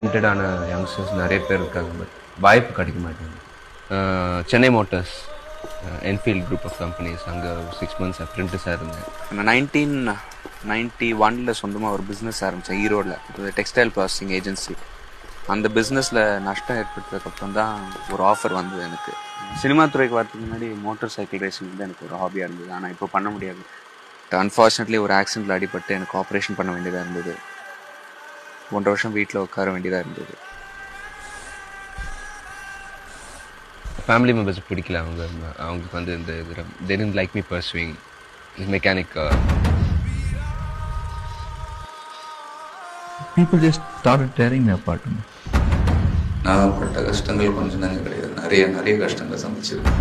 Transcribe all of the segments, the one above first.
டேலண்டடான youngsters நிறைய பேர் இருக்காங்க. பட் வாய்ப்பு கிடைக்க மாட்டேங்குது. Chennai motors, Enfield group of companies, அங்கே 6 months அப்ரெண்டிஸாக இருந்தேன். நான் 1991 சொந்தமாக ஒரு பிஸ்னஸ் ஆரம்பித்தேன் ஈரோடில். இது டெக்ஸ்டைல் ப்ராசஸிங் ஏஜென்சி. அந்த பிஸ்னஸில் நஷ்டம் ஏற்பட்டதுக்கப்புறம் தான் ஒரு ஆஃபர் வந்தது எனக்கு. சினிமா துறைக்கு வரதுக்கு முன்னாடி மோட்டார் சைக்கிள் ரேசிங் வந்து எனக்கு ஒரு ஹாபியாக இருந்தது. ஆனால் இப்போ பண்ண முடியாது. அன்ஃபார்ச்சுனேட்லி ஒரு ஆக்சிடென்ட்டில் அடிபட்டு எனக்கு ஆப்ரேஷன் பண்ண வேண்டியதாக இருந்தது. 1.5 வருஷம் வீட்டில் உட்கார வேண்டியதாக இருந்தது. ஃபேமிலி மெம்பர்ஸ் பிடிக்கல. அவங்களுக்கு வந்து இந்த they didn't like me pursuing mechanic. People just started tearing me apart. நான் பட்ட கஷ்டங்கள் கொஞ்சம் தானே கிடையாது, நிறைய கஷ்டங்கள் சந்திச்சிருக்கேன்.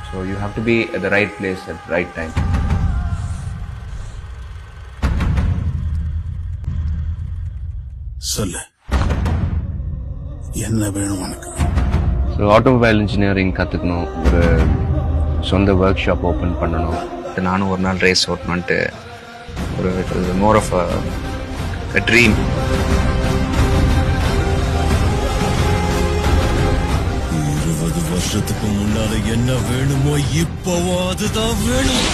So you have to be at the right place at the right time. சொல்லு, என்ன வேணும் உனக்கு? ஸோ ஆட்டோமொபைல் இன்ஜினியரிங் கற்றுக்கணும், ஒரு சொந்த ஒர்க் ஷாப் ஓப்பன் பண்ணணும். நானும் ஒரு நாள் ரேஸ் ஓட்டணுன்ட்டு ஒரு மோர் ஆஃப் அ ட்ரீம். 20 வருஷத்துக்கு முன்னால என்ன வேணுமோ இப்போவோ அதுதான் வேணும்.